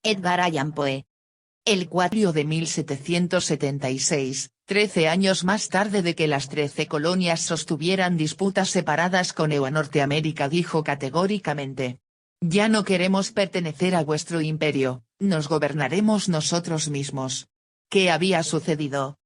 Edgar Allan Poe. El 4 de 1776, 13 años más tarde de que las 13 colonias sostuvieran disputas separadas con Norteamérica, dijo categóricamente: «Ya no queremos pertenecer a vuestro imperio, nos gobernaremos nosotros mismos». ¿Qué había sucedido?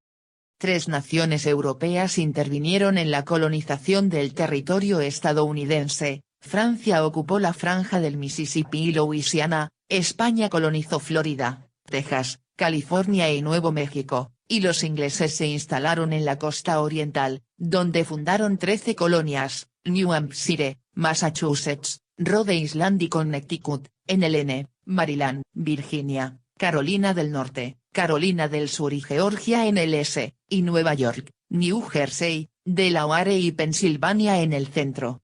3 naciones europeas intervinieron en la colonización del territorio estadounidense. Francia ocupó la franja del Mississippi y Louisiana, España colonizó Florida, Texas, California y Nuevo México, y los ingleses se instalaron en la costa oriental, donde fundaron 13 colonias: New Hampshire, Massachusetts, Rhode Island y Connecticut, NLN, Maryland, Virginia, Carolina del Norte, Carolina del Sur y Georgia NLS, y Nueva York, New Jersey, Delaware y Pensilvania en el centro.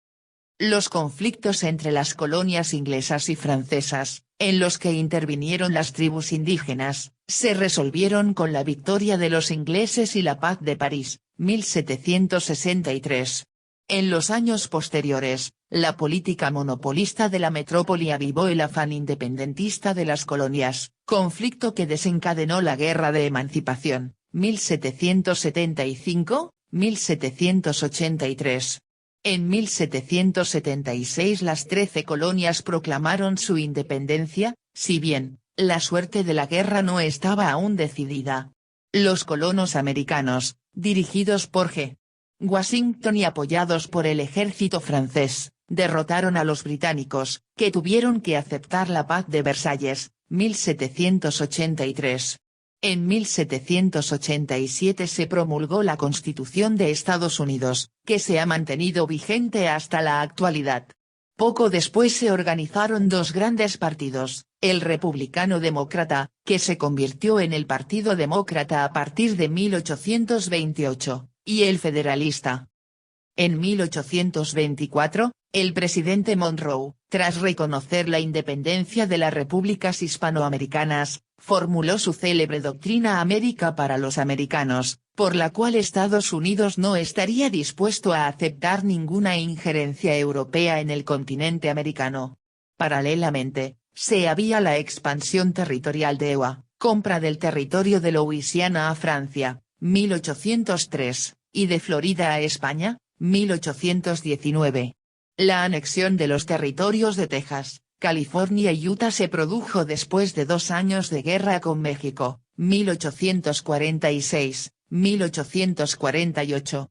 Los conflictos entre las colonias inglesas y francesas, en los que intervinieron las tribus indígenas, se resolvieron con la victoria de los ingleses y la Paz de París, 1763. En los años posteriores, la política monopolista de la metrópoli avivó el afán independentista de las colonias, conflicto que desencadenó la Guerra de Emancipación, 1775-1783. En 1776 las 13 colonias proclamaron su independencia, si bien, la suerte de la guerra no estaba aún decidida. Los colonos americanos, dirigidos por G. Washington y apoyados por el ejército francés, derrotaron a los británicos, que tuvieron que aceptar la Paz de Versalles, 1783. En 1787 se promulgó la Constitución de Estados Unidos, que se ha mantenido vigente hasta la actualidad. Poco después se organizaron 2 grandes partidos, el republicano-demócrata, que se convirtió en el Partido Demócrata a partir de 1828, y el federalista. En 1824, el presidente Monroe, tras reconocer la independencia de las repúblicas hispanoamericanas, formuló su célebre doctrina América para los americanos, por la cual Estados Unidos no estaría dispuesto a aceptar ninguna injerencia europea en el continente americano. Paralelamente, se había la expansión territorial de EUA, compra del territorio de Louisiana a Francia, 1803, y de Florida a España, 1819. La anexión de los territorios de Texas, California y Utah se produjo después de 2 años de guerra con México, 1846-1848.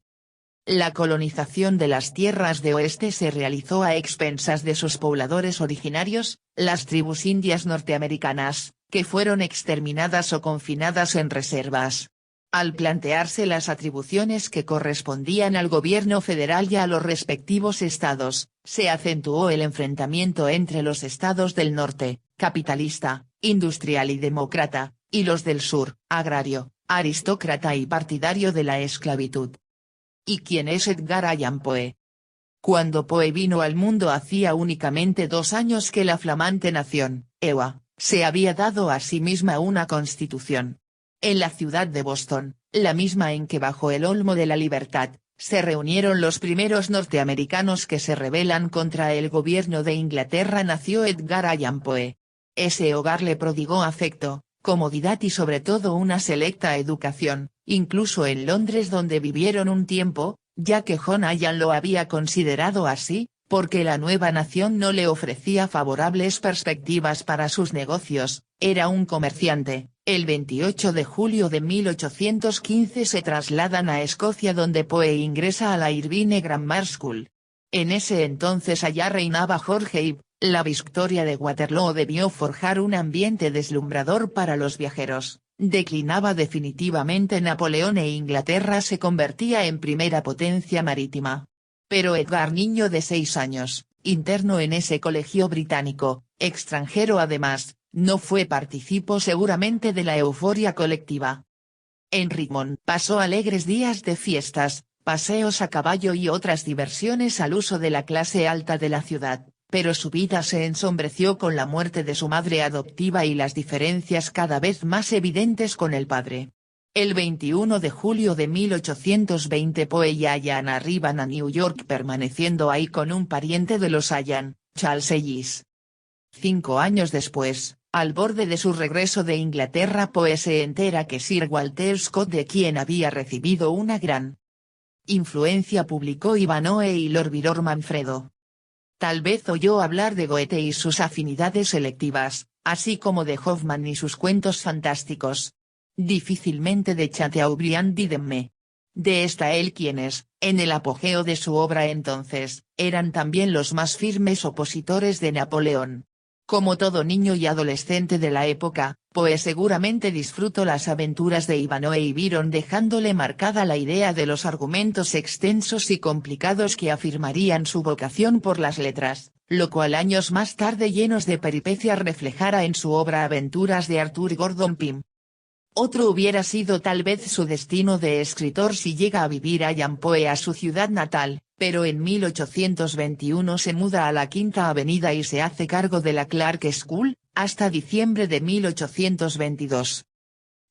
La colonización de las tierras de oeste se realizó a expensas de sus pobladores originarios, las tribus indias norteamericanas, que fueron exterminadas o confinadas en reservas. Al plantearse las atribuciones que correspondían al gobierno federal y a los respectivos estados, se acentuó el enfrentamiento entre los estados del norte, capitalista, industrial y demócrata, y los del sur, agrario, aristócrata y partidario de la esclavitud. ¿Y quién es Edgar Allan Poe? Cuando Poe vino al mundo hacía únicamente 2 años que la flamante nación, EUA, se había dado a sí misma una constitución. En la ciudad de Boston, la misma en que bajo el olmo de la libertad, se reunieron los primeros norteamericanos que se rebelan contra el gobierno de Inglaterra, nació Edgar Allan Poe. Ese hogar le prodigó afecto, comodidad y sobre todo una selecta educación, incluso en Londres donde vivieron un tiempo, ya que John Allan lo había considerado así, porque la nueva nación no le ofrecía favorables perspectivas para sus negocios. Era un comerciante. El 28 de julio de 1815 se trasladan a Escocia donde Poe ingresa a la Irvine Grammar School. En ese entonces allá reinaba George Ives, la victoria de Waterloo debió forjar un ambiente deslumbrador para los viajeros, declinaba definitivamente Napoleón e Inglaterra se convertía en primera potencia marítima. Pero Edgar, niño de 6 años, interno en ese colegio británico, extranjero además, no fue participó seguramente de la euforia colectiva. En Richmond pasó alegres días de fiestas, paseos a caballo y otras diversiones al uso de la clase alta de la ciudad, pero su vida se ensombreció con la muerte de su madre adoptiva y las diferencias cada vez más evidentes con el padre. El 21 de julio de 1820 Poe y Allan arriban a New York permaneciendo ahí con un pariente de los Allan, Charles Ellis. 5 años después, Al borde de su regreso de Inglaterra, Poe se entera que Sir Walter Scott, de quien había recibido una gran influencia, publicó Ivanhoe y Lord Byron Manfredo. Tal vez oyó hablar de Goethe y sus afinidades selectivas, así como de Hoffmann y sus cuentos fantásticos. Difícilmente de Chateaubriand Didemme. De Staël, quienes, en el apogeo de su obra entonces, eran también los más firmes opositores de Napoleón. Como todo niño y adolescente de la época, Poe seguramente disfrutó las aventuras de Ivanhoe y Byron, dejándole marcada la idea de los argumentos extensos y complicados que afirmarían su vocación por las letras, lo cual años más tarde, llenos de peripecias, reflejara en su obra Aventuras de Arthur Gordon Pym. Otro hubiera sido tal vez su destino de escritor si llega a vivir Allan Poe a su ciudad natal, pero en 1821 se muda a la Quinta Avenida y se hace cargo de la Clark School, hasta diciembre de 1822.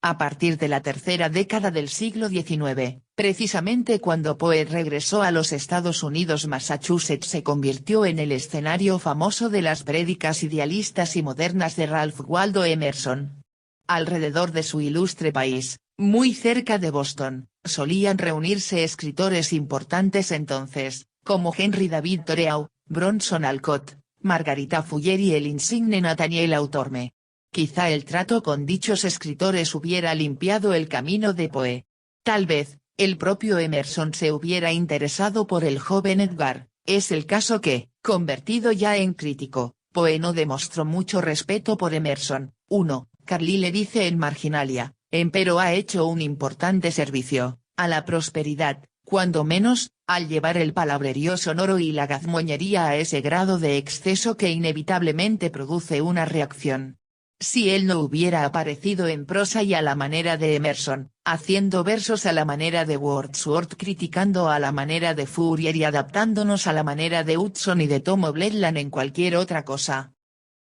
A partir de la tercera década del siglo XIX, precisamente cuando Poe regresó a los Estados Unidos, Massachusetts se convirtió en el escenario famoso de las prédicas idealistas y modernas de Ralph Waldo Emerson. Alrededor de su ilustre país, muy cerca de Boston, solían reunirse escritores importantes entonces, como Henry David Thoreau, Bronson Alcott, Margarita Fuller y el insigne Nathaniel Hawthorne. Quizá el trato con dichos escritores hubiera limpiado el camino de Poe. Tal vez, el propio Emerson se hubiera interesado por el joven Edgar. Es el caso que, convertido ya en crítico, Poe no demostró mucho respeto por Emerson. 1. Carlyle dice en Marginalia, empero ha hecho un importante servicio a la prosperidad, cuando menos, al llevar el palabrerío sonoro y la gazmoñería a ese grado de exceso que inevitablemente produce una reacción. Si él no hubiera aparecido en prosa y a la manera de Emerson, haciendo versos a la manera de Wordsworth, criticando a la manera de Fourier y adaptándonos a la manera de Hudson y de Tom O'Bledland en cualquier otra cosa.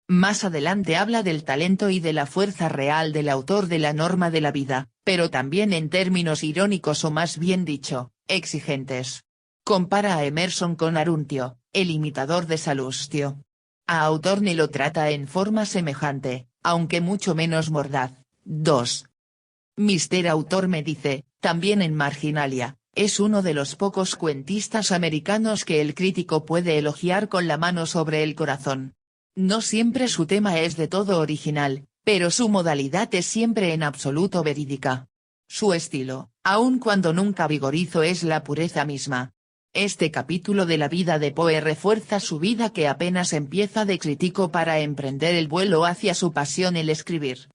Más adelante habla del talento y de la fuerza real del autor de la norma de la vida, pero también en términos irónicos o más bien dicho, exigentes. Compara a Emerson con Aruntio, el imitador de Salustio. A Hawthorne lo trata en forma semejante, aunque mucho menos mordaz. 2. Mr. Hawthorne dice, también en Marginalia, es uno de los pocos cuentistas americanos que el crítico puede elogiar con la mano sobre el corazón. No siempre su tema es de todo original, pero su modalidad es siempre en absoluto verídica. Su estilo, aun cuando nunca vigorizo, es la pureza misma. Este capítulo de la vida de Poe refuerza su vida que apenas empieza de crítico para emprender el vuelo hacia su pasión, el escribir.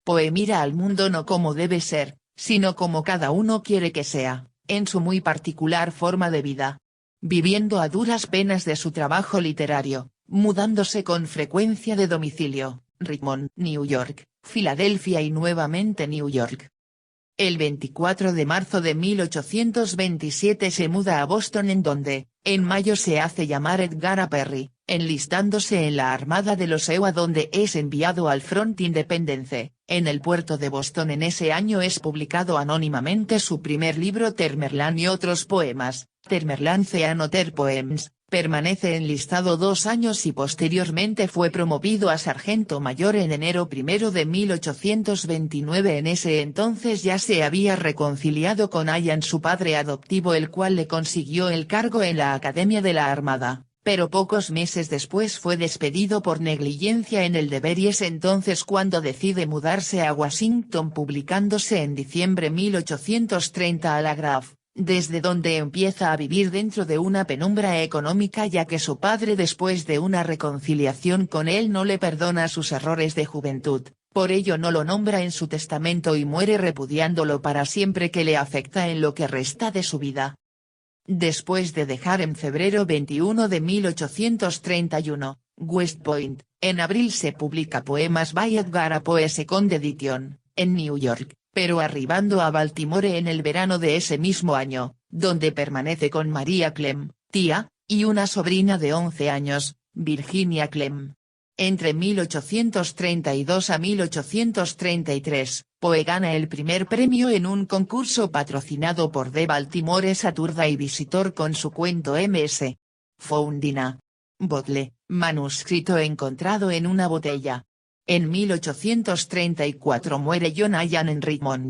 Poe mira al mundo no como debe ser, sino como cada uno quiere que sea, en su muy particular forma de vida. Viviendo a duras penas de su trabajo literario, mudándose con frecuencia de domicilio, Richmond, New York, Filadelfia y nuevamente New York. El 24 de marzo de 1827 se muda a Boston, en donde, en mayo se hace llamar Edgar A. Perry, enlistándose en la Armada de los EUA, donde es enviado al Front Independence. En el puerto de Boston en ese año es publicado anónimamente su primer libro Tamerlane y otros poemas, Tamerlane's Another Poems. Permanece enlistado 2 años y posteriormente fue promovido a sargento mayor en enero 1 de 1829. En ese entonces ya se había reconciliado con Allan, su padre adoptivo, el cual le consiguió el cargo en la Academia de la Armada, pero pocos meses después fue despedido por negligencia en el deber, y es entonces cuando decide mudarse a Washington, publicándose en diciembre 1830 a la Graph, desde donde empieza a vivir dentro de una penumbra económica, ya que su padre, después de una reconciliación con él, no le perdona sus errores de juventud, por ello no lo nombra en su testamento y muere repudiándolo para siempre, que le afecta en lo que resta de su vida. Después de dejar en febrero 21 de 1831, West Point, en abril se publica Poemas by Edgar A. Poe Second Edition, en New York, pero arribando a Baltimore en el verano de ese mismo año, donde permanece con María Clem, tía, y una sobrina de 11 años, Virginia Clem. Entre 1832 a 1833, Poe gana el primer premio en un concurso patrocinado por The Baltimore Saturday Visitor con su cuento Ms. Foundina Bottle, manuscrito encontrado en una botella. En 1834 muere John Allan en Richmond.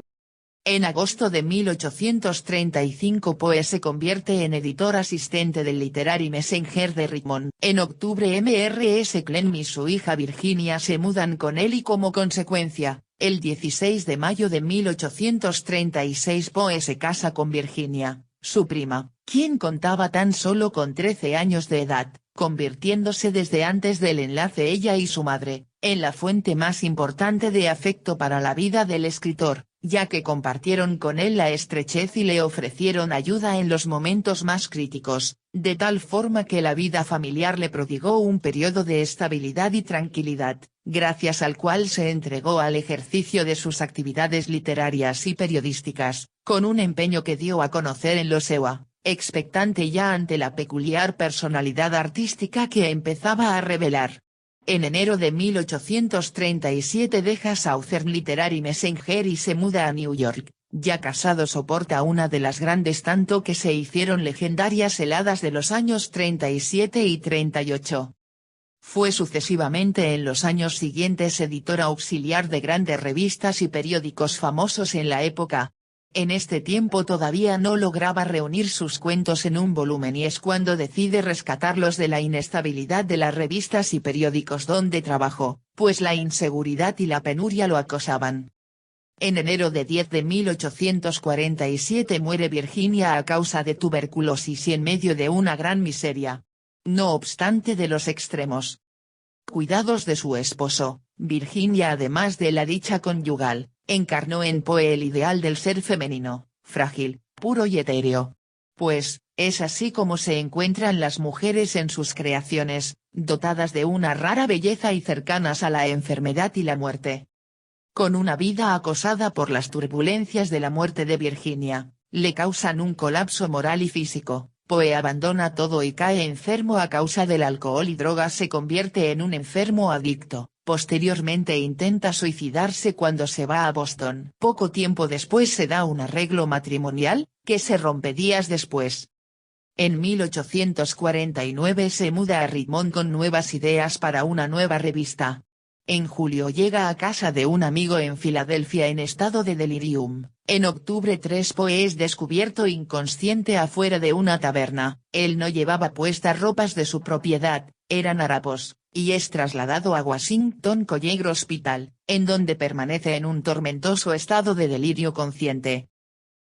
En agosto de 1835 Poe se convierte en editor asistente del Literary Messenger de Richmond. En octubre Mrs. Clem y su hija Virginia se mudan con él y como consecuencia, el 16 de mayo de 1836 Poe se casa con Virginia, su prima, quien contaba tan solo con 13 años de edad, convirtiéndose desde antes del enlace ella y su madre, en la fuente más importante de afecto para la vida del escritor, ya que compartieron con él la estrechez y le ofrecieron ayuda en los momentos más críticos, de tal forma que la vida familiar le prodigó un periodo de estabilidad y tranquilidad, gracias al cual se entregó al ejercicio de sus actividades literarias y periodísticas, con un empeño que dio a conocer en los EWA, expectante ya ante la peculiar personalidad artística que empezaba a revelar. En enero de 1837 deja Southern Literary Messenger y se muda a New York, ya casado soporta una de las grandes tanto que se hicieron legendarias heladas de los años 37 y 38. Fue sucesivamente en los años siguientes editor auxiliar de grandes revistas y periódicos famosos en la época. En este tiempo todavía no lograba reunir sus cuentos en un volumen y es cuando decide rescatarlos de la inestabilidad de las revistas y periódicos donde trabajó, pues la inseguridad y la penuria lo acosaban. En enero de 1847 muere Virginia a causa de tuberculosis y en medio de una gran miseria. No obstante de los extremos cuidados de su esposo, Virginia además de la dicha conyugal, encarnó en Poe el ideal del ser femenino, frágil, puro y etéreo. Pues, es así como se encuentran las mujeres en sus creaciones, dotadas de una rara belleza y cercanas a la enfermedad y la muerte. Con una vida acosada por las turbulencias de la muerte de Virginia, le causan un colapso moral y físico. Poe abandona todo y cae enfermo a causa del alcohol y drogas, se convierte en un enfermo adicto, posteriormente intenta suicidarse cuando se va a Boston. Poco tiempo después se da un arreglo matrimonial, que se rompe días después. En 1849 se muda a Richmond con nuevas ideas para una nueva revista. En julio llega a casa de un amigo en Filadelfia en estado de delirium. En octubre Poe es descubierto inconsciente afuera de una taberna. Él no llevaba puestas ropas de su propiedad, eran harapos, y es trasladado a Washington College Hospital, en donde permanece en un tormentoso estado de delirio consciente.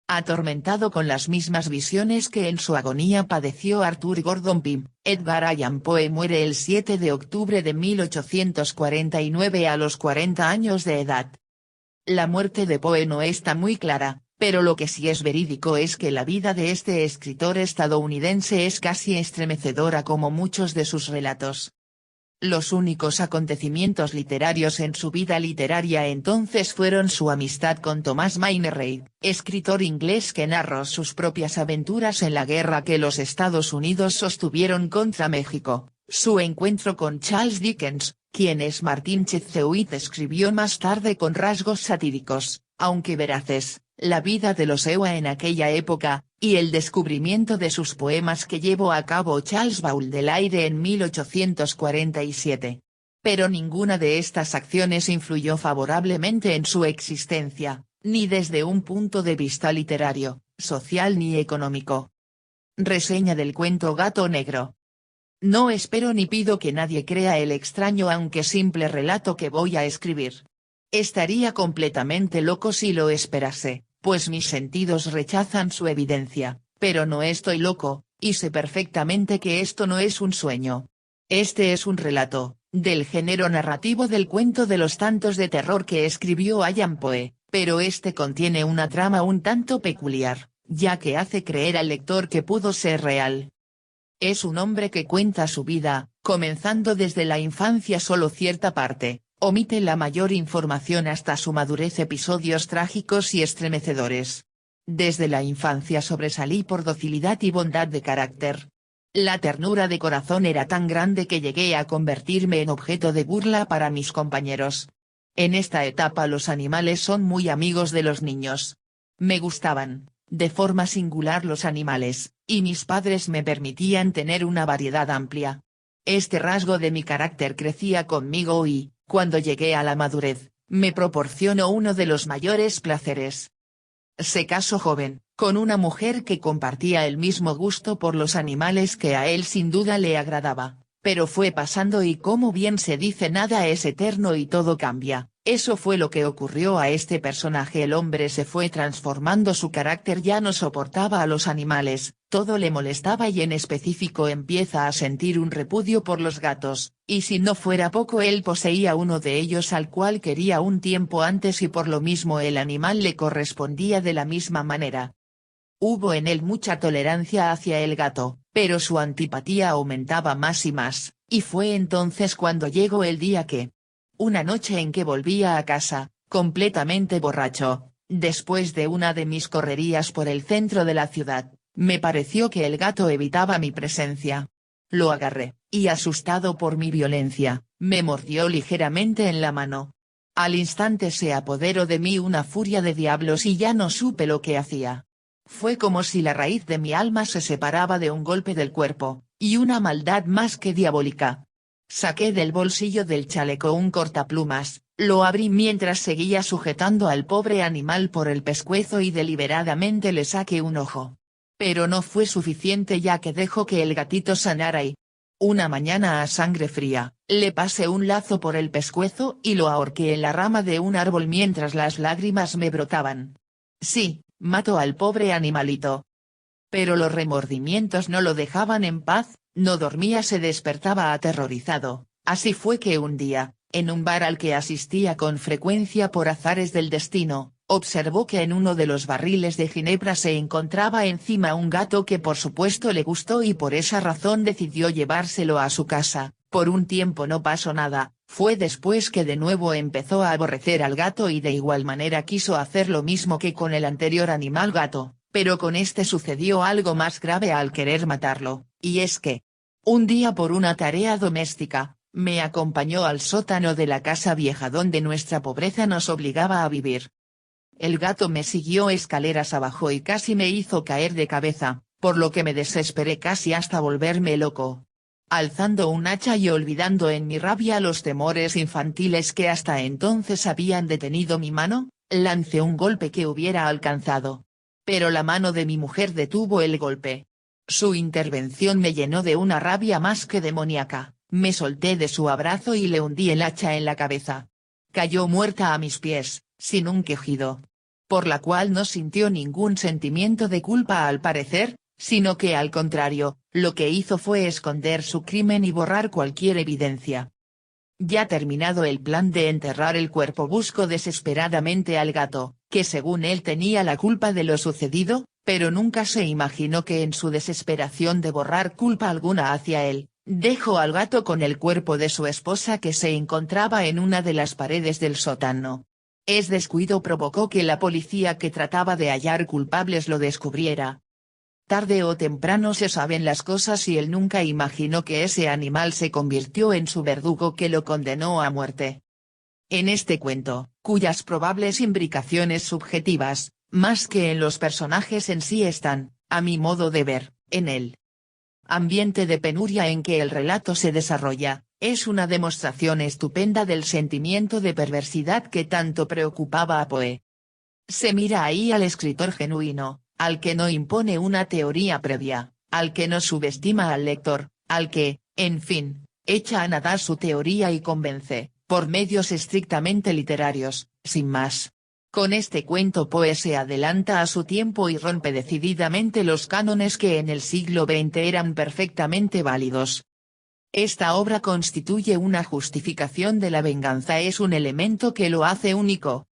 Atormentado con las mismas visiones que en su agonía padeció Arthur Gordon Pym, Edgar Allan Poe muere el 7 de octubre de 1849 a los 40 años de edad. La muerte de Poe no está muy clara, pero lo que sí es verídico es que la vida de este escritor estadounidense es casi estremecedora como muchos de sus relatos. Los únicos acontecimientos literarios en su vida literaria entonces fueron su amistad con Thomas Mayne Reid, escritor inglés que narró sus propias aventuras en la guerra que los Estados Unidos sostuvieron contra México, su encuentro con Charles Dickens, quien es Martin Chuzzlewit escribió más tarde con rasgos satíricos, aunque veraces, la vida de los EWA en aquella época, y el descubrimiento de sus poemas que llevó a cabo Charles Baudelaire en 1847. Pero ninguna de estas acciones influyó favorablemente en su existencia, ni desde un punto de vista literario, social ni económico. Reseña del cuento Gato Negro. No espero ni pido que nadie crea el extraño aunque simple relato que voy a escribir. Estaría completamente loco si lo esperase, pues mis sentidos rechazan su evidencia, pero no estoy loco, y sé perfectamente que esto no es un sueño. Este es un relato, del género narrativo del cuento de los tantos de terror que escribió Allan Poe, pero este contiene una trama un tanto peculiar, ya que hace creer al lector que pudo ser real. Es un hombre que cuenta su vida, comenzando desde la infancia solo cierta parte, omite la mayor información hasta su madurez, episodios trágicos y estremecedores. Desde la infancia sobresalí por docilidad y bondad de carácter. La ternura de corazón era tan grande que llegué a convertirme en objeto de burla para mis compañeros. En esta etapa los animales son muy amigos de los niños. Me gustaban, de forma singular los animales, y mis padres me permitían tener una variedad amplia. Este rasgo de mi carácter crecía conmigo y, cuando llegué a la madurez, me proporcionó uno de los mayores placeres. Se casó joven, con una mujer que compartía el mismo gusto por los animales que a él sin duda le agradaba, pero fue pasando y como bien se dice nada es eterno y todo cambia. Eso fue lo que ocurrió a este personaje. El hombre se fue transformando, su carácter ya no soportaba a los animales, todo le molestaba y en específico empieza a sentir un repudio por los gatos, y si no fuera poco él poseía uno de ellos al cual quería un tiempo antes y por lo mismo el animal le correspondía de la misma manera. Hubo en él mucha tolerancia hacia el gato, pero su antipatía aumentaba más y más, y fue entonces cuando llegó el día que, una noche en que volvía a casa, completamente borracho, después de una de mis correrías por el centro de la ciudad, me pareció que el gato evitaba mi presencia. Lo agarré, y asustado por mi violencia, me mordió ligeramente en la mano. Al instante se apoderó de mí una furia de diablos y ya no supe lo que hacía. Fue como si la raíz de mi alma se separaba de un golpe del cuerpo, y una maldad más que diabólica. Saqué del bolsillo del chaleco un cortaplumas, lo abrí mientras seguía sujetando al pobre animal por el pescuezo y deliberadamente le saqué un ojo. Pero no fue suficiente ya que dejó que el gatito sanara y, una mañana a sangre fría, le pasé un lazo por el pescuezo y lo ahorqué en la rama de un árbol mientras las lágrimas me brotaban. Sí, mató al pobre animalito. Pero los remordimientos no lo dejaban en paz. No dormía, se despertaba aterrorizado. Así fue que un día, en un bar al que asistía con frecuencia por azares del destino, observó que en uno de los barriles de ginebra se encontraba encima un gato que por supuesto le gustó y por esa razón decidió llevárselo a su casa. Por un tiempo no pasó nada, fue después que de nuevo empezó a aborrecer al gato y de igual manera quiso hacer lo mismo que con el anterior animal gato. Pero con este sucedió algo más grave al querer matarlo, y es que, un día por una tarea doméstica, me acompañó al sótano de la casa vieja donde nuestra pobreza nos obligaba a vivir. El gato me siguió escaleras abajo y casi me hizo caer de cabeza, por lo que me desesperé casi hasta volverme loco. Alzando un hacha y olvidando en mi rabia los temores infantiles que hasta entonces habían detenido mi mano, lancé un golpe que hubiera alcanzado. Pero la mano de mi mujer detuvo el golpe. Su intervención me llenó de una rabia más que demoníaca, me solté de su abrazo y le hundí el hacha en la cabeza. Cayó muerta a mis pies, sin un quejido. Por la cual no sintió ningún sentimiento de culpa al parecer, sino que al contrario, lo que hizo fue esconder su crimen y borrar cualquier evidencia. Ya terminado el plan de enterrar el cuerpo, buscó desesperadamente al gato, que según él tenía la culpa de lo sucedido, pero nunca se imaginó que en su desesperación de borrar culpa alguna hacia él, dejó al gato con el cuerpo de su esposa que se encontraba en una de las paredes del sótano. Ese descuido provocó que la policía que trataba de hallar culpables lo descubriera. Tarde o temprano se saben las cosas y él nunca imaginó que ese animal se convirtió en su verdugo que lo condenó a muerte. En este cuento, cuyas probables imbricaciones subjetivas, más que en los personajes en sí están, a mi modo de ver, en el ambiente de penuria en que el relato se desarrolla, es una demostración estupenda del sentimiento de perversidad que tanto preocupaba a Poe. Se mira ahí al escritor genuino, al que no impone una teoría previa, al que no subestima al lector, al que, en fin, echa a nadar su teoría y convence, por medios estrictamente literarios, sin más. Con este cuento Poe se adelanta a su tiempo y rompe decididamente los cánones que en el siglo XX eran perfectamente válidos. Esta obra constituye una justificación de la venganza, es un elemento que lo hace único.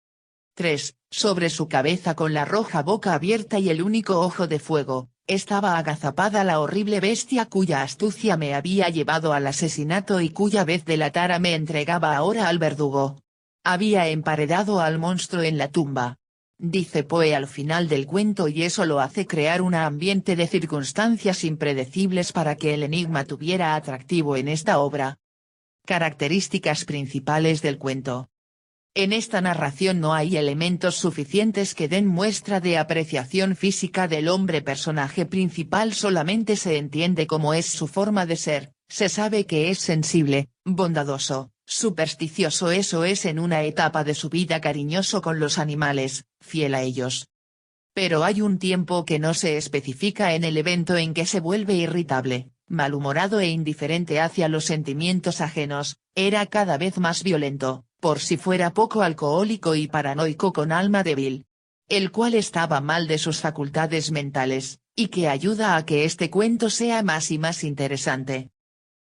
3. Sobre su cabeza con la roja boca abierta y el único ojo de fuego, estaba agazapada la horrible bestia cuya astucia me había llevado al asesinato y cuya vez delatara me entregaba ahora al verdugo. Había emparedado al monstruo en la tumba. Dice Poe al final del cuento y eso lo hace crear un ambiente de circunstancias impredecibles para que el enigma tuviera atractivo en esta obra. Características principales del cuento. En esta narración no hay elementos suficientes que den muestra de apreciación física del hombre personaje principal, solamente se entiende cómo es su forma de ser, se sabe que es sensible, bondadoso, supersticioso, eso es, en una etapa de su vida cariñoso con los animales, fiel a ellos. Pero hay un tiempo que no se especifica en el evento en que se vuelve irritable, malhumorado e indiferente hacia los sentimientos ajenos, era cada vez más violento, por si fuera poco alcohólico y paranoico con alma débil. El cual estaba mal de sus facultades mentales, y que ayuda a que este cuento sea más y más interesante.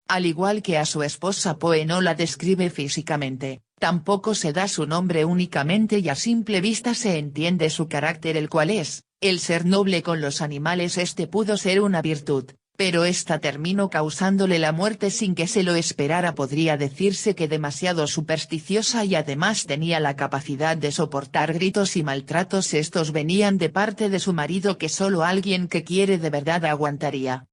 Al igual que a su esposa, Poe no la describe físicamente, tampoco se da su nombre, únicamente y a simple vista se entiende su carácter, el cual es, el ser noble con los animales. Este pudo ser una virtud, pero esta terminó causándole la muerte sin que se lo esperara. Podría decirse que demasiado supersticiosa, y además tenía la capacidad de soportar gritos y maltratos. Estos venían de parte de su marido, que solo alguien que quiere de verdad aguantaría.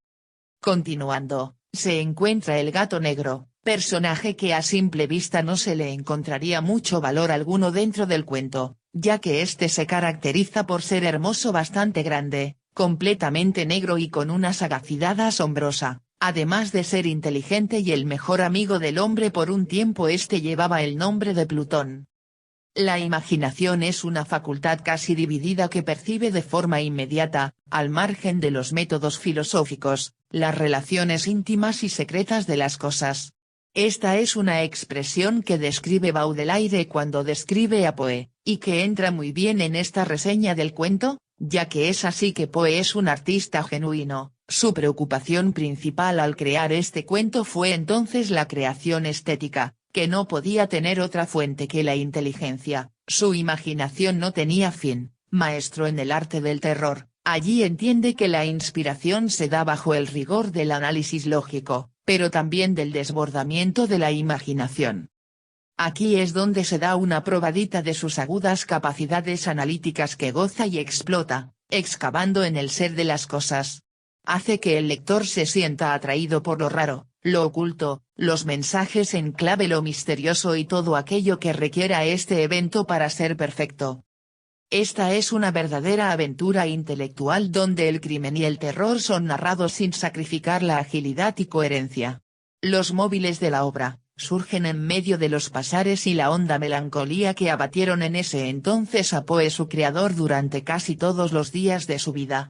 Continuando, se encuentra el gato negro, personaje que a simple vista no se le encontraría mucho valor alguno dentro del cuento, ya que este se caracteriza por ser hermoso, bastante grande, completamente negro y con una sagacidad asombrosa, además de ser inteligente y el mejor amigo del hombre. Por un tiempo este llevaba el nombre de Plutón. La imaginación es una facultad casi dividida que percibe de forma inmediata, al margen de los métodos filosóficos, las relaciones íntimas y secretas de las cosas. Esta es una expresión que describe Baudelaire cuando describe a Poe, y que entra muy bien en esta reseña del cuento, ya que es así que Poe es un artista genuino. Su preocupación principal al crear este cuento fue entonces la creación estética, que no podía tener otra fuente que la inteligencia. Su imaginación no tenía fin. Maestro en el arte del terror, allí entiende que la inspiración se da bajo el rigor del análisis lógico, pero también del desbordamiento de la imaginación. Aquí es donde se da una probadita de sus agudas capacidades analíticas que goza y explota, excavando en el ser de las cosas. Hace que el lector se sienta atraído por lo raro, lo oculto, los mensajes en clave, lo misterioso y todo aquello que requiera este evento para ser perfecto. Esta es una verdadera aventura intelectual donde el crimen y el terror son narrados sin sacrificar la agilidad y coherencia. Los móviles de la obra surgen en medio de los pasares y la honda melancolía que abatieron en ese entonces a Poe, su creador, durante casi todos los días de su vida.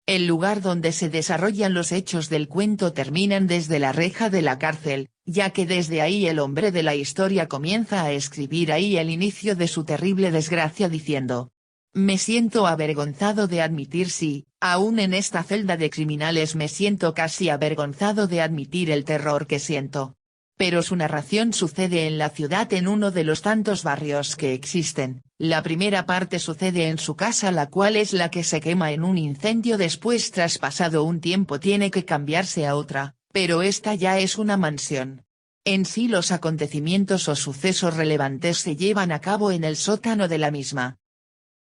El lugar donde se desarrollan los hechos del cuento terminan desde la reja de la cárcel, ya que desde ahí el hombre de la historia comienza a escribir ahí el inicio de su terrible desgracia, diciendo: me siento avergonzado de admitir, sí, aún en esta celda de criminales me siento casi avergonzado de admitir el terror que siento. Pero su narración sucede en la ciudad, en uno de los tantos barrios que existen. La primera parte sucede en su casa, la cual es la que se quema en un incendio. Después, tras pasado un tiempo, tiene que cambiarse a otra, pero esta ya es una mansión. En sí, los acontecimientos o sucesos relevantes se llevan a cabo en el sótano de la misma.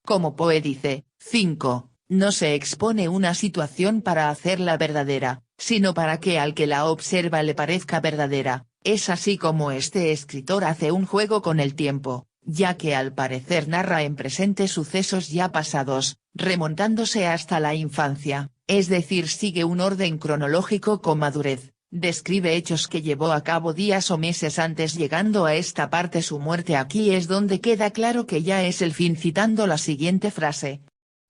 Como Poe dice, 5. No se expone una situación para hacerla verdadera, sino para que al que la observa le parezca verdadera. Es así como este escritor hace un juego con el tiempo, ya que al parecer narra en presente sucesos ya pasados, remontándose hasta la infancia, es decir, sigue un orden cronológico con madurez, describe hechos que llevó a cabo días o meses antes, llegando a esta parte su muerte. Aquí es donde queda claro que ya es el fin, citando la siguiente frase: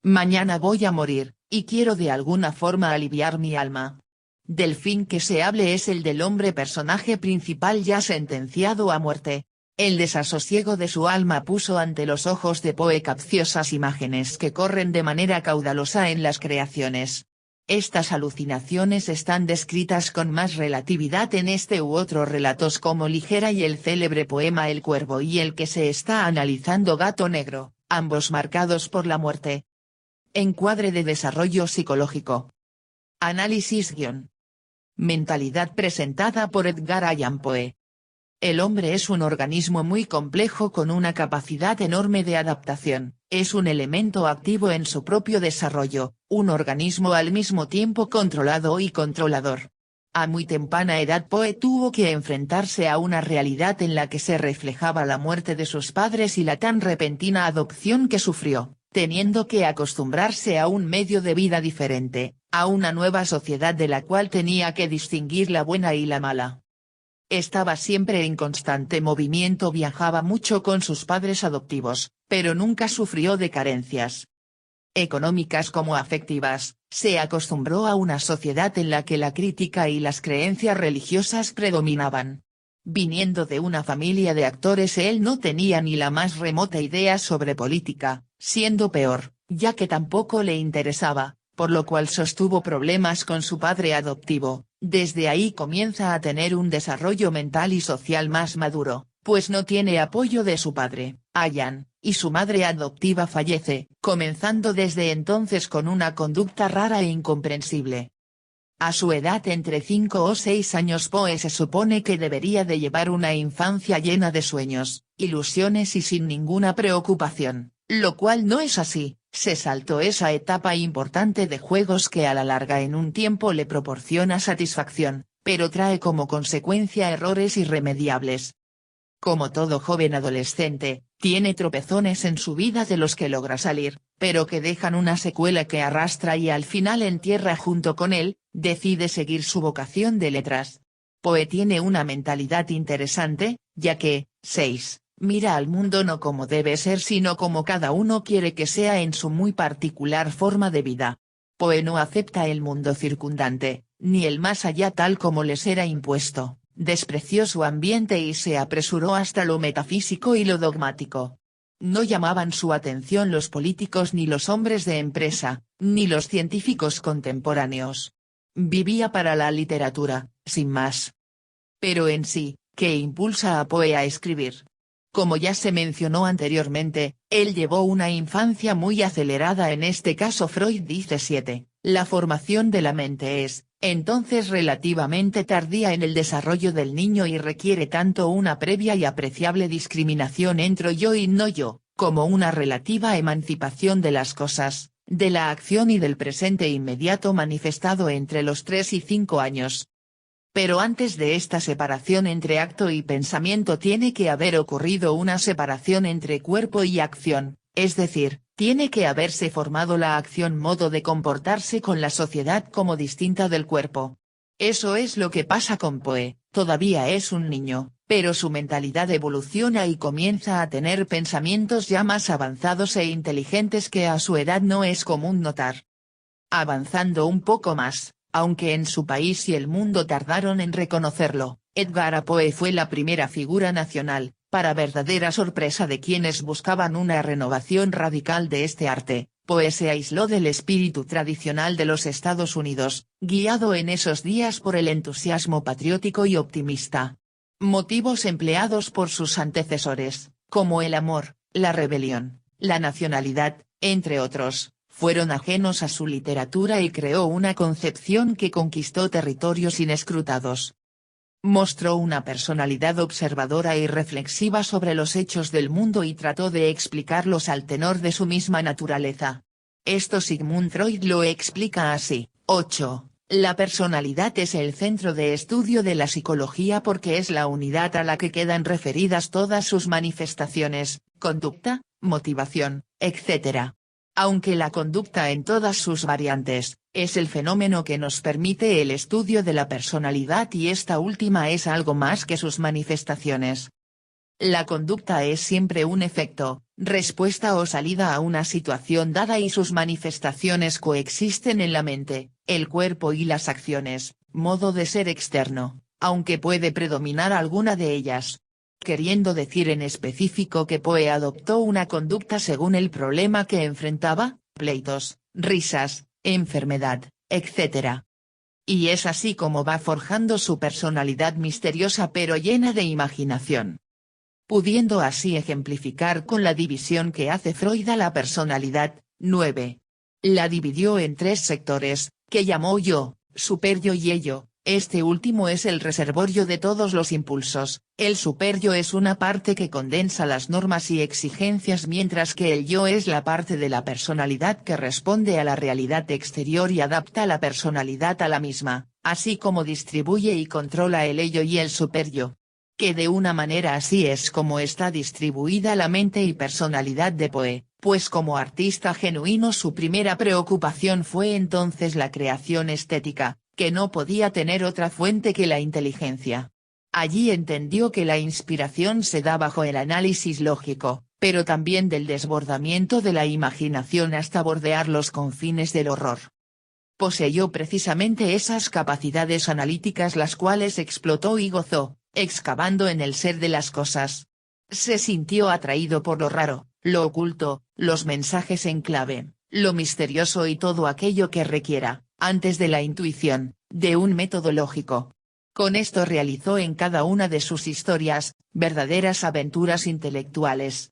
mañana voy a morir, y quiero de alguna forma aliviar mi alma. Del fin que se hable es el del hombre, personaje principal ya sentenciado a muerte. El desasosiego de su alma puso ante los ojos de Poe capciosas imágenes que corren de manera caudalosa en las creaciones. Estas alucinaciones están descritas con más relatividad en este u otro relatos, como Ligera y el célebre poema El Cuervo, y el que se está analizando, Gato Negro, ambos marcados por la muerte. Encuadre de desarrollo psicológico. Análisis _ mentalidad presentada por Edgar Allan Poe. El hombre es un organismo muy complejo con una capacidad enorme de adaptación, es un elemento activo en su propio desarrollo, un organismo al mismo tiempo controlado y controlador. A muy temprana edad Poe tuvo que enfrentarse a una realidad en la que se reflejaba la muerte de sus padres y la tan repentina adopción que sufrió, teniendo que acostumbrarse a un medio de vida diferente, a una nueva sociedad de la cual tenía que distinguir la buena y la mala. Estaba siempre en constante movimiento, viajaba mucho con sus padres adoptivos, pero nunca sufrió de carencias económicas como afectivas. Se acostumbró a una sociedad en la que la crítica y las creencias religiosas predominaban. Viniendo de una familia de actores, él no tenía ni la más remota idea sobre política, siendo peor, ya que tampoco le interesaba, por lo cual sostuvo problemas con su padre adoptivo. Desde ahí comienza a tener un desarrollo mental y social más maduro, pues no tiene apoyo de su padre, Allan, y su madre adoptiva fallece, comenzando desde entonces con una conducta rara e incomprensible. A su edad, entre 5 o 6 años, Poe se supone que debería de llevar una infancia llena de sueños, ilusiones y sin ninguna preocupación, lo cual no es así. Se saltó esa etapa importante de juegos que a la larga en un tiempo le proporciona satisfacción, pero trae como consecuencia errores irremediables. Como todo joven adolescente, tiene tropezones en su vida de los que logra salir, pero que dejan una secuela que arrastra y al final entierra junto con él. Decide seguir su vocación de letras. Poe tiene una mentalidad interesante, ya que, 6. Mira al mundo no como debe ser sino como cada uno quiere que sea en su muy particular forma de vida. Poe no acepta el mundo circundante, ni el más allá tal como les era impuesto, despreció su ambiente y se apresuró hasta lo metafísico y lo dogmático. No llamaban su atención los políticos ni los hombres de empresa, ni los científicos contemporáneos. Vivía para la literatura, sin más. Pero en sí, ¿qué impulsa a Poe a escribir? Como ya se mencionó anteriormente, él llevó una infancia muy acelerada. En este caso Freud dice 7, la formación de la mente es, entonces, relativamente tardía en el desarrollo del niño y requiere tanto una previa y apreciable discriminación entre yo y no yo, como una relativa emancipación de las cosas, de la acción y del presente inmediato manifestado entre los 3 y 5 años. Pero antes de esta separación entre acto y pensamiento tiene que haber ocurrido una separación entre cuerpo y acción, es decir, tiene que haberse formado la acción, modo de comportarse con la sociedad como distinta del cuerpo. Eso es lo que pasa con Poe. Todavía es un niño, pero su mentalidad evoluciona y comienza a tener pensamientos ya más avanzados e inteligentes que a su edad no es común notar. Avanzando un poco más, aunque en su país y el mundo tardaron en reconocerlo, Edgar Allan Poe fue la primera figura nacional, para verdadera sorpresa de quienes buscaban una renovación radical de este arte. Poe se aisló del espíritu tradicional de los Estados Unidos, guiado en esos días por el entusiasmo patriótico y optimista. Motivos empleados por sus antecesores, como el amor, la rebelión, la nacionalidad, entre otros, fueron ajenos a su literatura y creó una concepción que conquistó territorios inescrutados. Mostró una personalidad observadora y reflexiva sobre los hechos del mundo y trató de explicarlos al tenor de su misma naturaleza. Esto Sigmund Freud lo explica así. 8. La personalidad es el centro de estudio de la psicología porque es la unidad a la que quedan referidas todas sus manifestaciones, conducta, motivación, etc. Aunque la conducta en todas sus variantes, es el fenómeno que nos permite el estudio de la personalidad y esta última es algo más que sus manifestaciones. La conducta es siempre un efecto, respuesta o salida a una situación dada y sus manifestaciones coexisten en la mente, el cuerpo y las acciones, modo de ser externo, aunque puede predominar alguna de ellas. Queriendo decir en específico que Poe adoptó una conducta según el problema que enfrentaba, pleitos, risas, enfermedad, etc. Y es así como va forjando su personalidad misteriosa pero llena de imaginación. Pudiendo así ejemplificar con la división que hace Freud a la personalidad. 9. La dividió en 3 sectores, que llamó yo, superyo y ello. Este último es el reservorio de todos los impulsos, el superyo es una parte que condensa las normas y exigencias mientras que el yo es la parte de la personalidad que responde a la realidad exterior y adapta la personalidad a la misma, así como distribuye y controla el ello y el superyo. Que de una manera así es como está distribuida la mente y personalidad de Poe, pues como artista genuino su primera preocupación fue entonces la creación estética, que no podía tener otra fuente que la inteligencia. Allí entendió que la inspiración se da bajo el análisis lógico, pero también del desbordamiento de la imaginación hasta bordear los confines del horror. Poseyó precisamente esas capacidades analíticas las cuales explotó y gozó, excavando en el ser de las cosas. Se sintió atraído por lo raro, lo oculto, los mensajes en clave, lo misterioso y todo aquello que requiera, antes de la intuición, de un método lógico. Con esto realizó en cada una de sus historias, verdaderas aventuras intelectuales.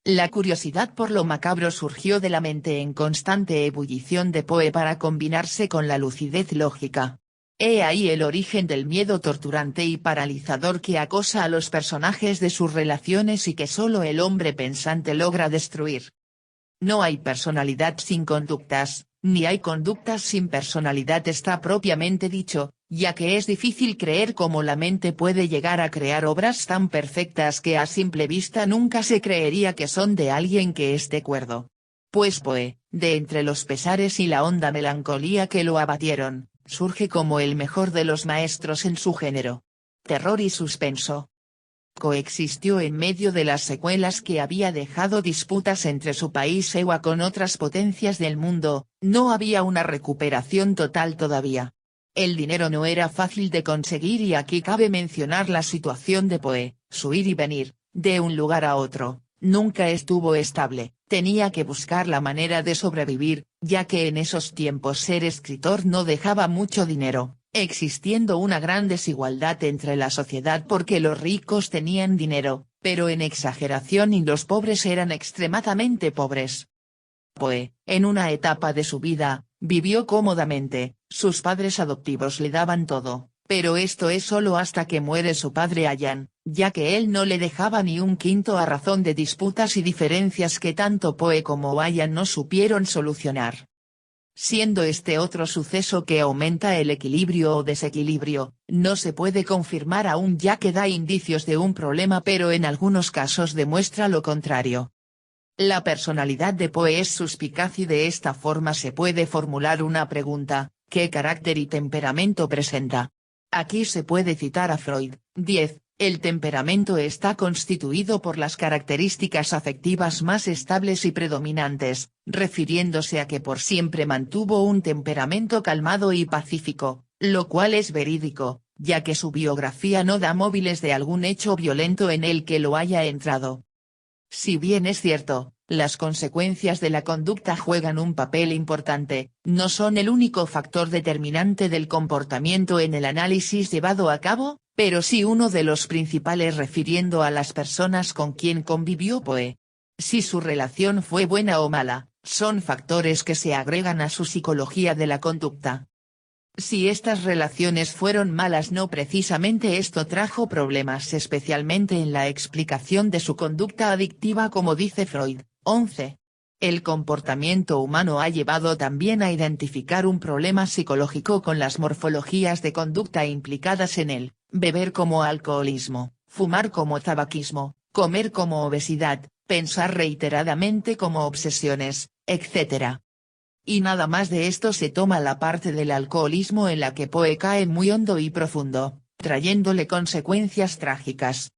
La curiosidad por lo macabro surgió de la mente en constante ebullición de Poe para combinarse con la lucidez lógica. He ahí el origen del miedo torturante y paralizador que acosa a los personajes de sus relaciones y que solo el hombre pensante logra destruir. No hay personalidad sin conductas, ni hay conductas sin personalidad está propiamente dicho, ya que es difícil creer cómo la mente puede llegar a crear obras tan perfectas que a simple vista nunca se creería que son de alguien que esté cuerdo. Pues Poe, de entre los pesares y la honda melancolía que lo abatieron, surge como el mejor de los maestros en su género. Terror y suspenso. Coexistió en medio de las secuelas que había dejado disputas entre su país Ewa con otras potencias del mundo, no había una recuperación total todavía. El dinero no era fácil de conseguir y aquí cabe mencionar la situación de Poe, su ir y venir, de un lugar a otro, nunca estuvo estable, tenía que buscar la manera de sobrevivir, ya que en esos tiempos ser escritor no dejaba mucho dinero, existiendo una gran desigualdad entre la sociedad porque los ricos tenían dinero, pero en exageración y los pobres eran extremadamente pobres. Poe, en una etapa de su vida, vivió cómodamente, sus padres adoptivos le daban todo, pero esto es solo hasta que muere su padre Allan, ya que él no le dejaba ni un quinto a razón de disputas y diferencias que tanto Poe como Allan no supieron solucionar. Siendo este otro suceso que aumenta el equilibrio o desequilibrio, no se puede confirmar aún ya que da indicios de un problema pero en algunos casos demuestra lo contrario. La personalidad de Poe es suspicaz y de esta forma se puede formular una pregunta, ¿qué carácter y temperamento presenta? Aquí se puede citar a Freud, 10. El temperamento está constituido por las características afectivas más estables y predominantes, refiriéndose a que por siempre mantuvo un temperamento calmado y pacífico, lo cual es verídico, ya que su biografía no da móviles de algún hecho violento en el que lo haya entrado. Si bien es cierto, las consecuencias de la conducta juegan un papel importante, no son el único factor determinante del comportamiento en el análisis llevado a cabo, pero sí uno de los principales refiriendo a las personas con quien convivió Poe. Si su relación fue buena o mala, son factores que se agregan a su psicología de la conducta. Si estas relaciones fueron malas no precisamente esto trajo problemas especialmente en la explicación de su conducta adictiva como dice Freud, 11. El comportamiento humano ha llevado también a identificar un problema psicológico con las morfologías de conducta implicadas en él, beber como alcoholismo, fumar como tabaquismo, comer como obesidad, pensar reiteradamente como obsesiones, etc. Y nada más de esto se toma la parte del alcoholismo en la que Poe cae muy hondo y profundo, trayéndole consecuencias trágicas.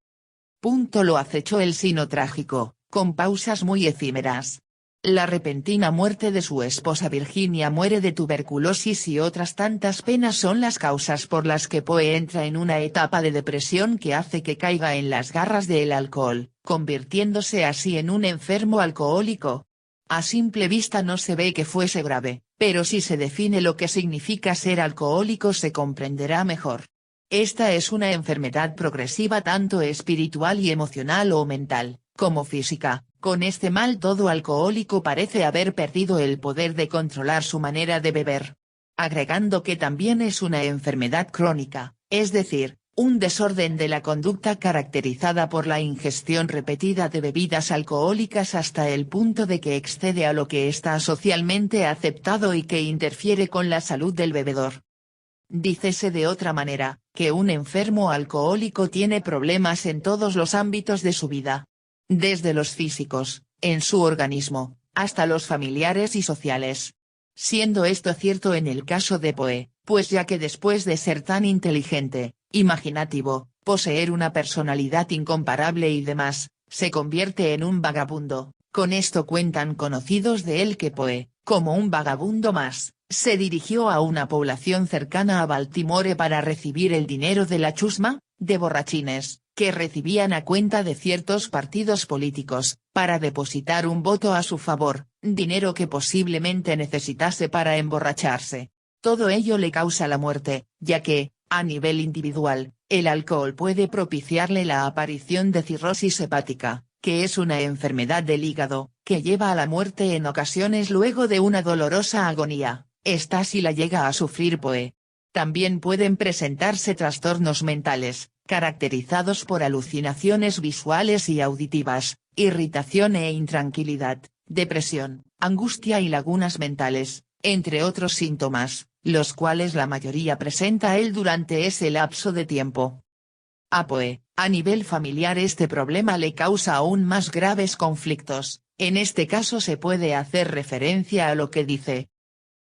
Lo acechó el sino trágico, con pausas muy efímeras. La repentina muerte de su esposa Virginia muere de tuberculosis y otras tantas penas son las causas por las que Poe entra en una etapa de depresión que hace que caiga en las garras del alcohol, convirtiéndose así en un enfermo alcohólico. A simple vista no se ve que fuese grave, pero si se define lo que significa ser alcohólico se comprenderá mejor. Esta es una enfermedad progresiva tanto espiritual y emocional o mental, como física. Con este mal todo alcohólico parece haber perdido el poder de controlar su manera de beber. Agregando que también es una enfermedad crónica, es decir, un desorden de la conducta caracterizada por la ingestión repetida de bebidas alcohólicas hasta el punto de que excede a lo que está socialmente aceptado y que interfiere con la salud del bebedor. Dícese de otra manera, que un enfermo alcohólico tiene problemas en todos los ámbitos de su vida. Desde los físicos, en su organismo, hasta los familiares y sociales. Siendo esto cierto en el caso de Poe, pues ya que después de ser tan inteligente, imaginativo, poseer una personalidad incomparable y demás, se convierte en un vagabundo. Con esto cuentan conocidos de él que Poe, como un vagabundo más, se dirigió a una población cercana a Baltimore para recibir el dinero de la chusma, de borrachines, que recibían a cuenta de ciertos partidos políticos, para depositar un voto a su favor, dinero que posiblemente necesitase para emborracharse. Todo ello le causa la muerte, ya que, a nivel individual, el alcohol puede propiciarle la aparición de cirrosis hepática, que es una enfermedad del hígado, que lleva a la muerte en ocasiones luego de una dolorosa agonía. Esta sí la llega a sufrir Poe. También pueden presentarse trastornos mentales, caracterizados por alucinaciones visuales y auditivas, irritación e intranquilidad, depresión, angustia y lagunas mentales, entre otros síntomas, los cuales la mayoría presenta él durante ese lapso de tiempo. A Poe, a nivel familiar este problema le causa aún más graves conflictos. En este caso se puede hacer referencia a lo que dice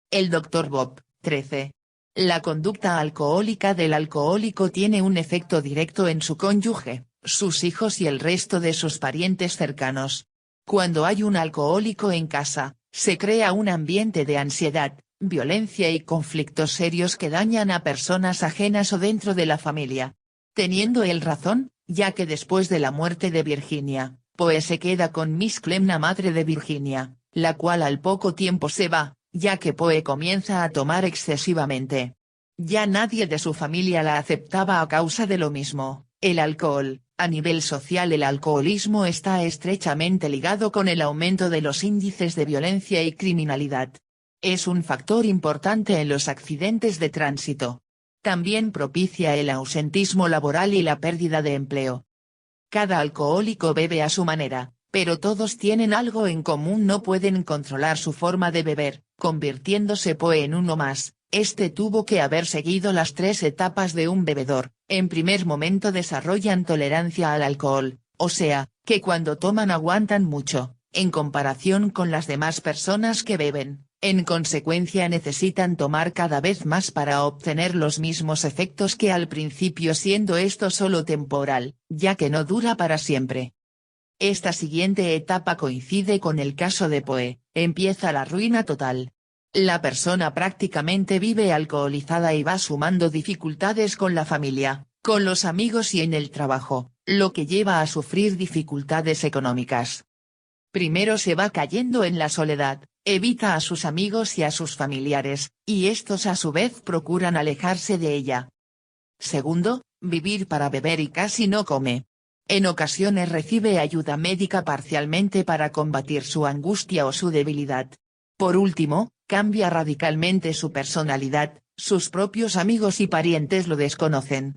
el Dr. Bob, 13. La conducta alcohólica del alcohólico tiene un efecto directo en su cónyuge, sus hijos y el resto de sus parientes cercanos. Cuando hay un alcohólico en casa, se crea un ambiente de ansiedad, violencia y conflictos serios que dañan a personas ajenas o dentro de la familia. Teniendo él razón, ya que después de la muerte de Virginia, Poe se queda con Miss Clem, la madre de Virginia, la cual al poco tiempo se va, ya que Poe comienza a tomar excesivamente. Ya nadie de su familia la aceptaba a causa de lo mismo, el alcohol. A nivel social el alcoholismo está estrechamente ligado con el aumento de los índices de violencia y criminalidad. Es un factor importante en los accidentes de tránsito. También propicia el ausentismo laboral y la pérdida de empleo. Cada alcohólico bebe a su manera, pero todos tienen algo en común: no pueden controlar su forma de beber, convirtiéndose Poe en uno más. Este tuvo que haber seguido las 3 etapas de un bebedor. En primer momento desarrollan tolerancia al alcohol, o sea, que cuando toman aguantan mucho, en comparación con las demás personas que beben. En consecuencia necesitan tomar cada vez más para obtener los mismos efectos que al principio, siendo esto solo temporal, ya que no dura para siempre. Esta siguiente etapa coincide con el caso de Poe, empieza la ruina total. La persona prácticamente vive alcoholizada y va sumando dificultades con la familia, con los amigos y en el trabajo, lo que lleva a sufrir dificultades económicas. Primero se va cayendo en la soledad, evita a sus amigos y a sus familiares, y estos a su vez procuran alejarse de ella. Segundo, vivir para beber y casi no come. En ocasiones recibe ayuda médica parcialmente para combatir su angustia o su debilidad. Por último, cambia radicalmente su personalidad, sus propios amigos y parientes lo desconocen.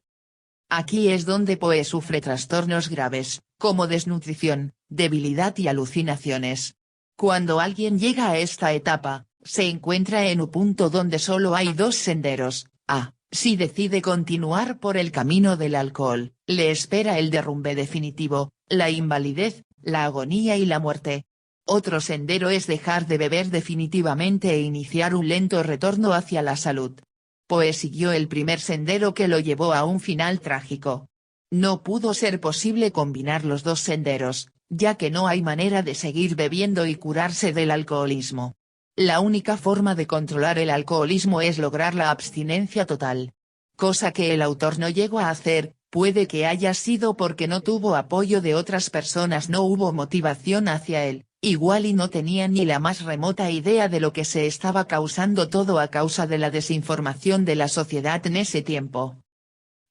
Aquí es donde Poe sufre trastornos graves, como desnutrición, debilidad y alucinaciones. Cuando alguien llega a esta etapa, se encuentra en un punto donde solo hay 2 senderos: a. Si decide continuar por el camino del alcohol, le espera el derrumbe definitivo, la invalidez, la agonía y la muerte. Otro sendero es dejar de beber definitivamente e iniciar un lento retorno hacia la salud. Poe siguió el primer sendero, que lo llevó a un final trágico. No pudo ser posible combinar los 2 senderos, ya que no hay manera de seguir bebiendo y curarse del alcoholismo. La única forma de controlar el alcoholismo es lograr la abstinencia total. Cosa que el autor no llegó a hacer. Puede que haya sido porque no tuvo apoyo de otras personas, no hubo motivación hacia él, igual y no tenía ni la más remota idea de lo que se estaba causando, todo a causa de la desinformación de la sociedad en ese tiempo.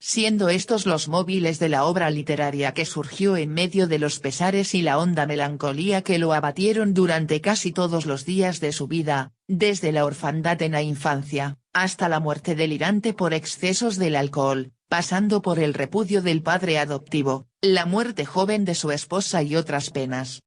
Siendo estos los móviles de la obra literaria que surgió en medio de los pesares y la honda melancolía que lo abatieron durante casi todos los días de su vida, desde la orfandad en la infancia, hasta la muerte delirante por excesos del alcohol, pasando por el repudio del padre adoptivo, la muerte joven de su esposa y otras penas.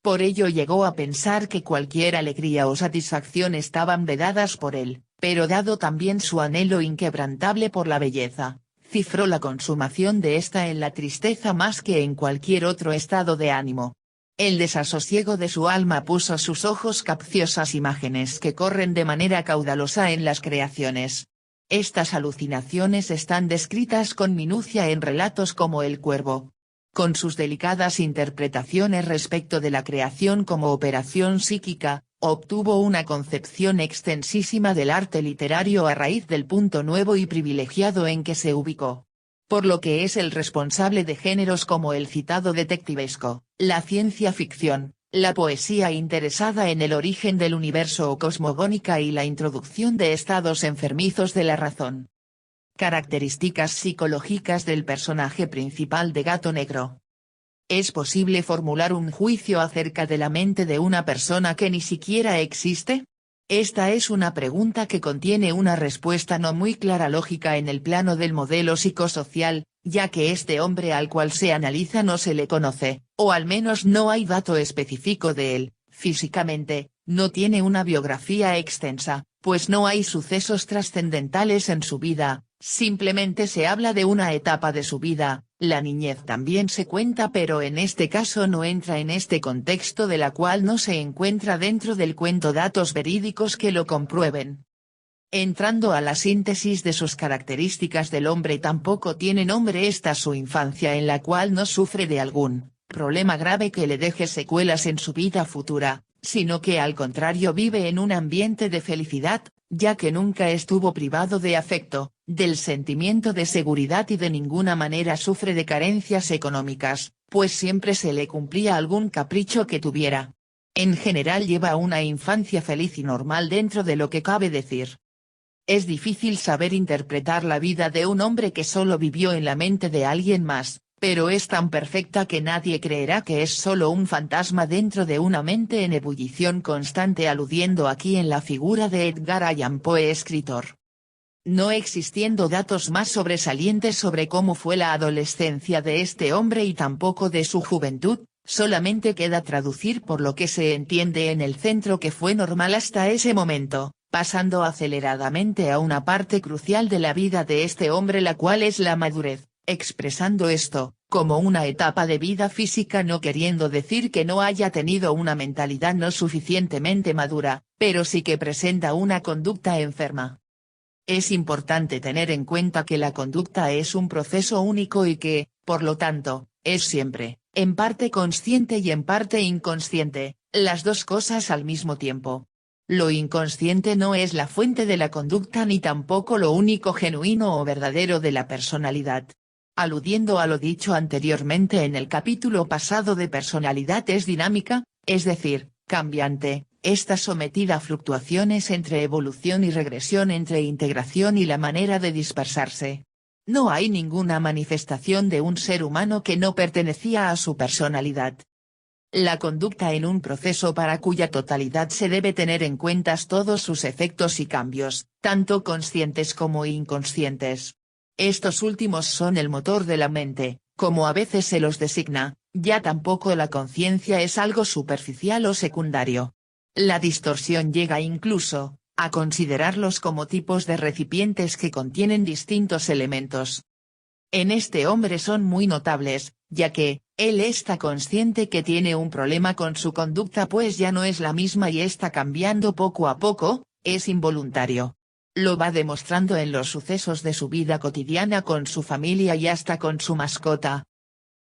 Por ello llegó a pensar que cualquier alegría o satisfacción estaban vedadas por él, pero dado también su anhelo inquebrantable por la belleza, cifró la consumación de esta en la tristeza más que en cualquier otro estado de ánimo. El desasosiego de su alma puso sus ojos capciosas imágenes que corren de manera caudalosa en las creaciones. Estas alucinaciones están descritas con minucia en relatos como El Cuervo. Con sus delicadas interpretaciones respecto de la creación como operación psíquica, obtuvo una concepción extensísima del arte literario a raíz del punto nuevo y privilegiado en que se ubicó. Por lo que es el responsable de géneros como el citado detectivesco, la ciencia ficción, la poesía interesada en el origen del universo o cosmogónica y la introducción de estados enfermizos de la razón. Características psicológicas del personaje principal de Gato Negro. ¿Es posible formular un juicio acerca de la mente de una persona que ni siquiera existe? Esta es una pregunta que contiene una respuesta no muy clara lógica en el plano del modelo psicosocial, ya que este hombre al cual se analiza no se le conoce, o al menos no hay dato específico de él, físicamente, no tiene una biografía extensa, pues no hay sucesos trascendentales en su vida, simplemente se habla de una etapa de su vida. La niñez también se cuenta, pero en este caso no entra en este contexto, de la cual no se encuentra dentro del cuento datos verídicos que lo comprueben. Entrando a la síntesis de sus características del hombre, tampoco tiene nombre esta su infancia, en la cual no sufre de algún problema grave que le deje secuelas en su vida futura, sino que al contrario vive en un ambiente de felicidad, ya que nunca estuvo privado de afecto, del sentimiento de seguridad y de ninguna manera sufre de carencias económicas, pues siempre se le cumplía algún capricho que tuviera. En general lleva una infancia feliz y normal dentro de lo que cabe decir. Es difícil saber interpretar la vida de un hombre que solo vivió en la mente de alguien más, pero es tan perfecta que nadie creerá que es solo un fantasma dentro de una mente en ebullición constante, aludiendo aquí en la figura de Edgar Allan Poe, escritor. No existiendo datos más sobresalientes sobre cómo fue la adolescencia de este hombre y tampoco de su juventud, solamente queda traducir por lo que se entiende en el centro que fue normal hasta ese momento, pasando aceleradamente a una parte crucial de la vida de este hombre, la cual es la madurez, expresando esto como una etapa de vida física, no queriendo decir que no haya tenido una mentalidad no suficientemente madura, pero sí que presenta una conducta enferma. Es importante tener en cuenta que la conducta es un proceso único y que, por lo tanto, es siempre, en parte consciente y en parte inconsciente, las dos cosas al mismo tiempo. Lo inconsciente no es la fuente de la conducta ni tampoco lo único genuino o verdadero de la personalidad. Aludiendo a lo dicho anteriormente en el capítulo pasado de personalidad, es dinámica, es decir, cambiante, está sometida a fluctuaciones entre evolución y regresión, entre integración y la manera de dispersarse. No hay ninguna manifestación de un ser humano que no pertenecía a su personalidad. La conducta en un proceso para cuya totalidad se debe tener en cuenta todos sus efectos y cambios, tanto conscientes como inconscientes. Estos últimos son el motor de la mente, como a veces se los designa, ya tampoco la conciencia es algo superficial o secundario. La distorsión llega incluso a considerarlos como tipos de recipientes que contienen distintos elementos. En este hombre son muy notables, ya que, él está consciente que tiene un problema con su conducta, pues ya no es la misma y está cambiando poco a poco, es involuntario. Lo va demostrando en los sucesos de su vida cotidiana con su familia y hasta con su mascota.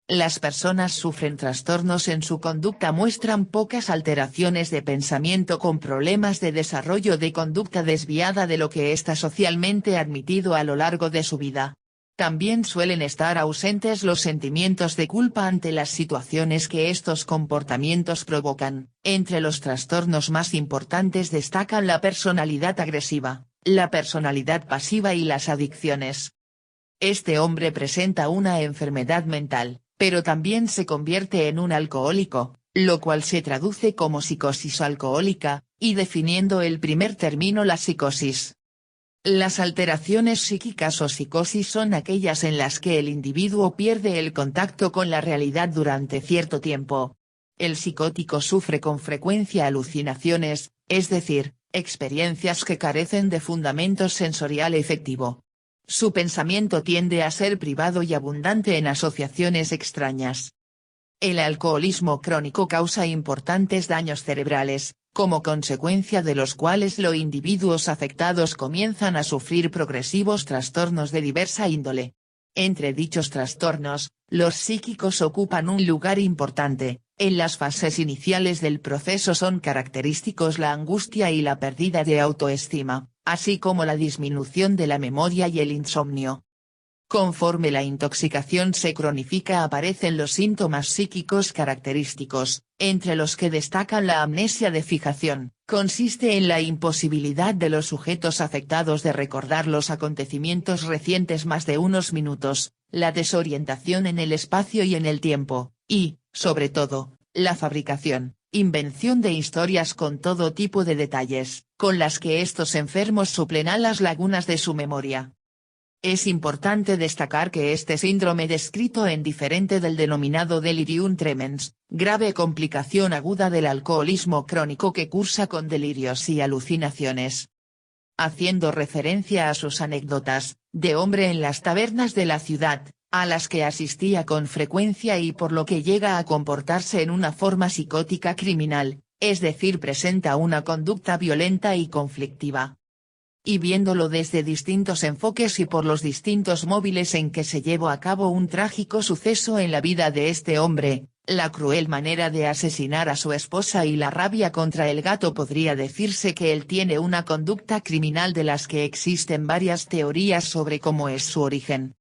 Las personas sufren trastornos en su conducta, muestran pocas alteraciones de pensamiento con problemas de desarrollo de conducta desviada de lo que está socialmente admitido a lo largo de su vida. También suelen estar ausentes los sentimientos de culpa ante las situaciones que estos comportamientos provocan. Entre los trastornos más importantes destacan la personalidad agresiva, la personalidad pasiva y las adicciones. Este hombre presenta una enfermedad mental, pero también se convierte en un alcohólico, lo cual se traduce como psicosis alcohólica, y definiendo el primer término, la psicosis. Las alteraciones psíquicas o psicosis son aquellas en las que el individuo pierde el contacto con la realidad durante cierto tiempo. El psicótico sufre con frecuencia alucinaciones, es decir, experiencias que carecen de fundamento sensorial efectivo. Su pensamiento tiende a ser privado y abundante en asociaciones extrañas. El alcoholismo crónico causa importantes daños cerebrales, como consecuencia de los cuales los individuos afectados comienzan a sufrir progresivos trastornos de diversa índole. Entre dichos trastornos, los psíquicos ocupan un lugar importante. En las fases iniciales del proceso son característicos la angustia y la pérdida de autoestima, así como la disminución de la memoria y el insomnio. Conforme la intoxicación se cronifica aparecen los síntomas psíquicos característicos, entre los que destacan la amnesia de fijación, consiste en la imposibilidad de los sujetos afectados de recordar los acontecimientos recientes más de unos minutos, la desorientación en el espacio y en el tiempo, y, sobre todo, la fabricación, invención de historias con todo tipo de detalles, con las que estos enfermos suplen a las lagunas de su memoria. Es importante destacar que este síndrome descrito en diferente del denominado delirium tremens, grave complicación aguda del alcoholismo crónico que cursa con delirios y alucinaciones. Haciendo referencia a sus anécdotas, de hombre en las tabernas de la ciudad, a las que asistía con frecuencia y por lo que llega a comportarse en una forma psicótica criminal, es decir presenta una conducta violenta y conflictiva. Y viéndolo desde distintos enfoques y por los distintos móviles en que se llevó a cabo un trágico suceso en la vida de este hombre, la cruel manera de asesinar a su esposa y la rabia contra el gato podría decirse que él tiene una conducta criminal de las que existen varias teorías sobre cómo es su origen.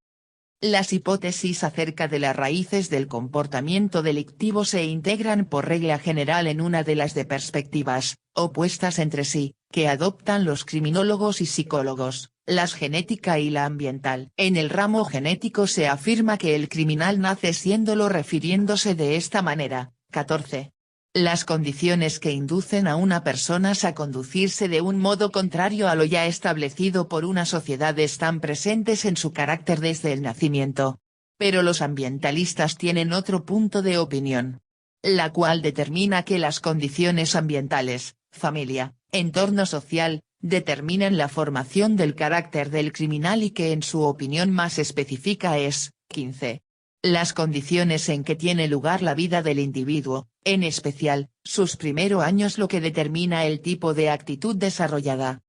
Las hipótesis acerca de las raíces del comportamiento delictivo se integran por regla general en una de las de perspectivas, opuestas entre sí, que adoptan los criminólogos y psicólogos, las genética y la ambiental. En el ramo genético se afirma que el criminal nace siéndolo refiriéndose de esta manera. 14. Las condiciones que inducen a una persona a conducirse de un modo contrario a lo ya establecido por una sociedad están presentes en su carácter desde el nacimiento. Pero los ambientalistas tienen otro punto de opinión, la cual determina que las condiciones ambientales, familia, entorno social, determinan la formación del carácter del criminal y que en su opinión más específica es, 15. Las condiciones en que tiene lugar la vida del individuo, en especial, sus primeros años lo que determina el tipo de actitud desarrollada.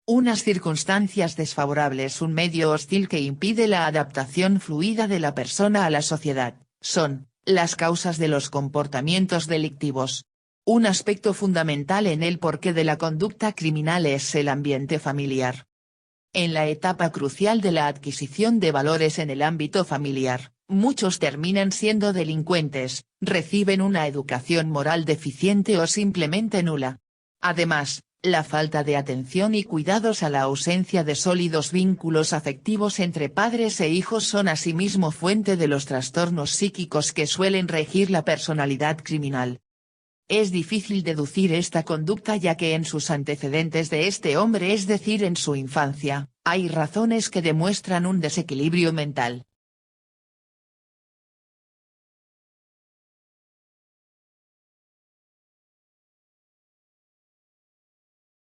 Unas circunstancias desfavorables, un medio hostil que impide la adaptación fluida de la persona a la sociedad, son, las causas de los comportamientos delictivos. Un aspecto fundamental en el porqué de la conducta criminal es el ambiente familiar. En la etapa crucial de la adquisición de valores en el ámbito familiar, muchos terminan siendo delincuentes, reciben una educación moral deficiente o simplemente nula. Además, la falta de atención y cuidados a la ausencia de sólidos vínculos afectivos entre padres e hijos son asimismo fuente de los trastornos psíquicos que suelen regir la personalidad criminal. Es difícil deducir esta conducta ya que en sus antecedentes de este hombre, es decir en su infancia, hay razones que demuestran un desequilibrio mental.